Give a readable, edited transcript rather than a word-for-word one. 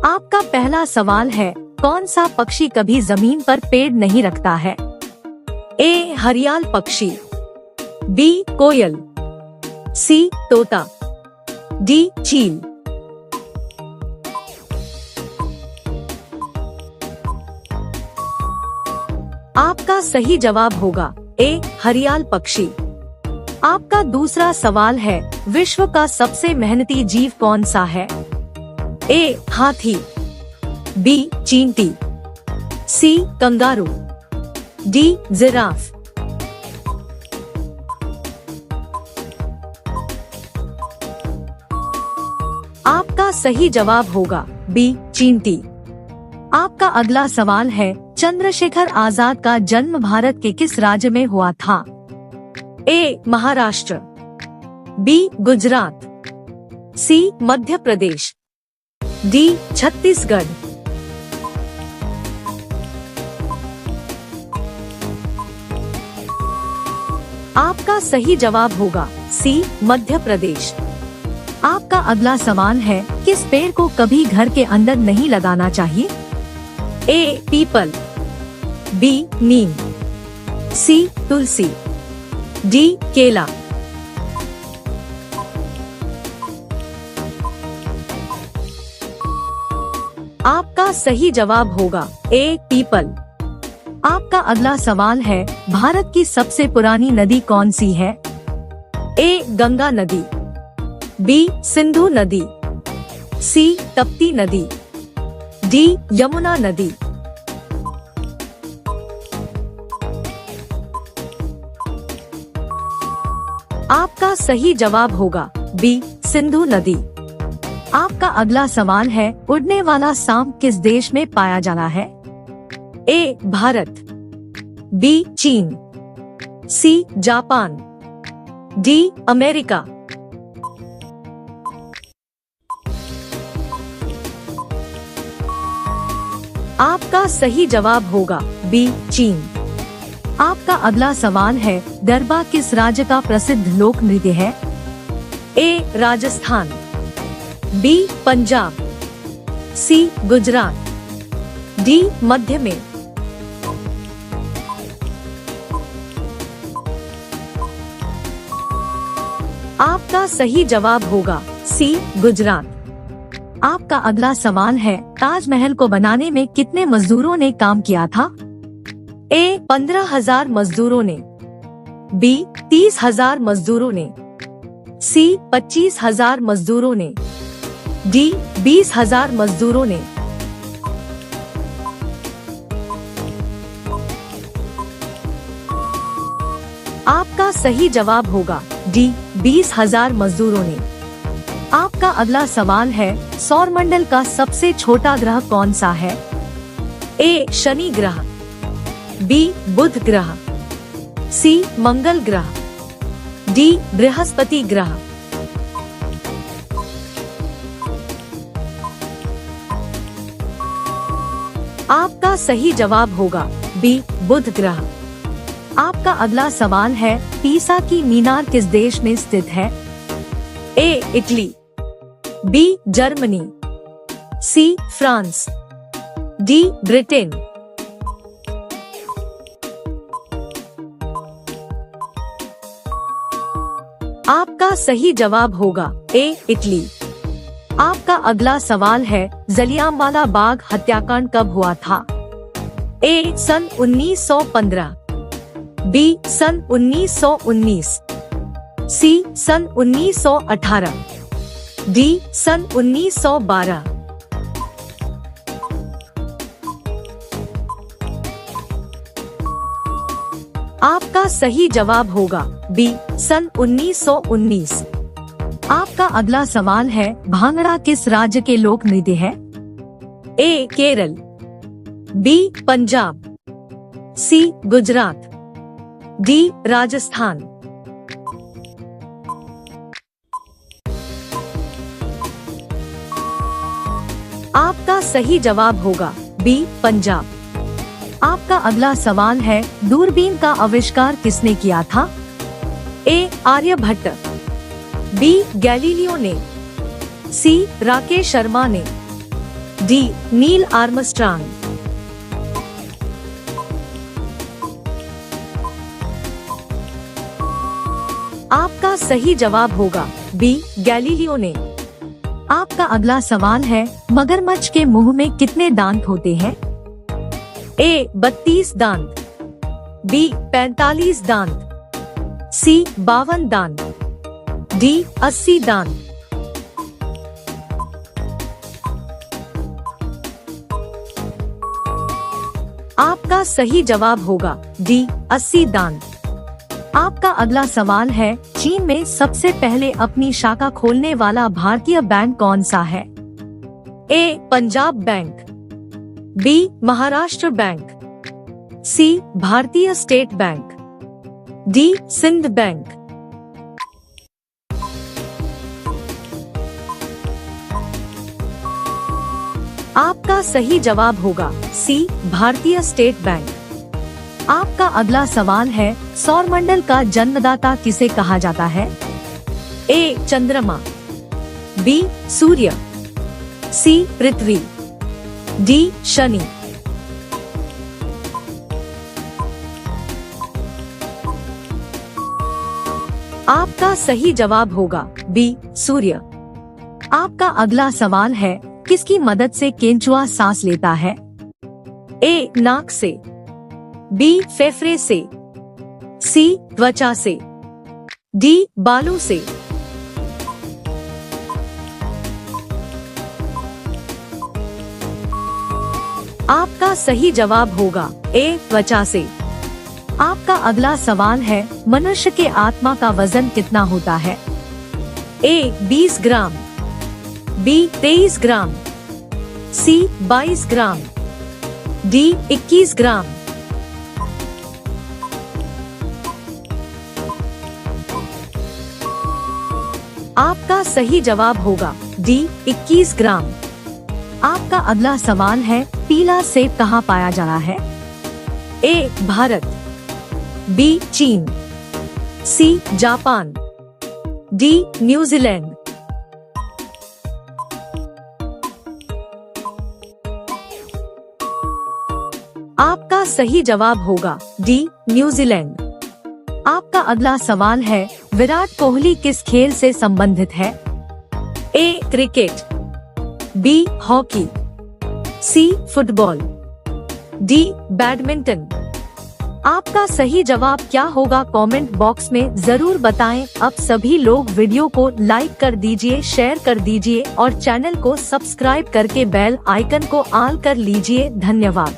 आपका पहला सवाल है, कौन सा पक्षी कभी जमीन पर पेड़ नहीं रखता है? ए हरियाल पक्षी, बी कोयल, सी तोता, डी चील। आपका सही जवाब होगा ए हरियाल पक्षी। आपका दूसरा सवाल है, विश्व का सबसे मेहनती जीव कौन सा है? ए हाथी, बी चींटी, सी कंगारू, डी जिराफ। आपका सही जवाब होगा बी चींटी। आपका अगला सवाल है, चंद्रशेखर आजाद का जन्म भारत के किस राज्य में हुआ था? ए महाराष्ट्र, बी गुजरात, सी मध्य प्रदेश, डी छत्तीसगढ़। आपका सही जवाब होगा सी मध्य प्रदेश। आपका अगला सवाल है, किस पेड़ को कभी घर के अंदर नहीं लगाना चाहिए? ए पीपल, बी नीम, सी तुलसी, डी केला। आपका सही जवाब होगा ए पीपल। आपका अगला सवाल है, भारत की सबसे पुरानी नदी कौन सी है? ए गंगा नदी, बी सिंधु नदी, सी तप्ती नदी, डी यमुना नदी। आपका सही जवाब होगा बी सिंधु नदी। आपका अगला सवाल है, उड़ने वाला सांप किस देश में पाया जाना है? ए भारत, बी चीन, सी जापान, डी अमेरिका। आपका सही जवाब होगा बी चीन। आपका अगला सवाल है, गरबा किस राज्य का प्रसिद्ध लोक नृत्य है? ए राजस्थान, बी पंजाब, सी गुजरात, डी मध्य में। आपका सही जवाब होगा सी गुजरात। आपका अगला सवाल है, ताजमहल को बनाने में कितने मजदूरों ने काम किया था? ए 15,000 मजदूरों ने, बी 30,000 मजदूरों ने, सी 25,000 मजदूरों ने, डी 20,000 मजदूरों ने। आपका सही जवाब होगा डी 20,000 मजदूरों ने। आपका अगला सवाल है, सौरमंडल का सबसे छोटा ग्रह कौन सा है? ए शनि ग्रह, बी बुध ग्रह, सी मंगल ग्रह, डी बृहस्पति ग्रह। आपका सही जवाब होगा बी बुध ग्रह। आपका अगला सवाल है, पीसा की मीनार किस देश में स्थित है? A Italy, B Germany, C France, D Britain. आपका सही जवाब होगा ए इटली। आपका अगला सवाल है, जलियांवाला बाग हत्याकांड कब हुआ था? ए सन 1915, बी सन 1919, सी सन 1918, डी सन 1912। आपका सही जवाब होगा बी सन 1919। आपका अगला सवाल है, भांगड़ा किस राज्य के लोक नृत्य है? ए केरल, बी पंजाब, सी गुजरात, डी राजस्थान। आपका सही जवाब होगा बी पंजाब। आपका अगला सवाल है, दूरबीन का आविष्कार किसने किया था? ए आर्यभट्ट, बी गैलीलियो ने, सी राकेश शर्मा ने, डी नील आर्मस्ट्रांग। आपका सही जवाब होगा बी गैलीलियो ने। आपका अगला सवाल है, मगरमच्छ के मुंह में कितने दांत होते हैं? ए 32 दांत, बी 45 दांत, सी 52 दांत, डी 80 दांत। आपका सही जवाब होगा डी 80 दांत। आपका अगला सवाल है, चीन में सबसे पहले अपनी शाखा खोलने वाला भारतीय बैंक कौन सा है? A Punjab bank, B Maharashtra bank, C Bharatiya state bank, D Sindh bank. आपका सही जवाब होगा सी भारतीय स्टेट बैंक। आपका अगला सवाल है, सौरमंडल का जन्मदाता किसे कहा जाता है? ए चंद्रमा, बी सूर्य, सी पृथ्वी, डी शनि। आपका सही जवाब होगा बी सूर्य। आपका अगला सवाल है, किसकी मदद से केंचुआ सांस लेता है? ए नाक से, बी फेफड़े से, सी त्वचा से, डी बालों से। आपका सही जवाब होगा ए त्वचा से। आपका अगला सवाल है, मनुष्य के आत्मा का वजन कितना होता है? ए 20 ग्राम, बी 23 ग्राम, सी 22 ग्राम, डी 21 ग्राम। आपका सही जवाब होगा डी 21 ग्राम। आपका अगला सवाल है, पीला सेब कहाँ पाया जा रहा है? ए भारत, बी चीन, सी जापान, डी न्यूजीलैंड। आपका सही जवाब होगा डी न्यूजीलैंड। आपका अगला सवाल है, विराट कोहली किस खेल से संबंधित है? A cricket, B hockey, C football, D badminton. आपका सही जवाब क्या होगा कमेंट बॉक्स में जरूर बताएं। अब सभी लोग वीडियो को लाइक कर दीजिए, शेयर कर दीजिए और चैनल को सब्सक्राइब करके बेल आइकन को ऑल कर लीजिए। धन्यवाद।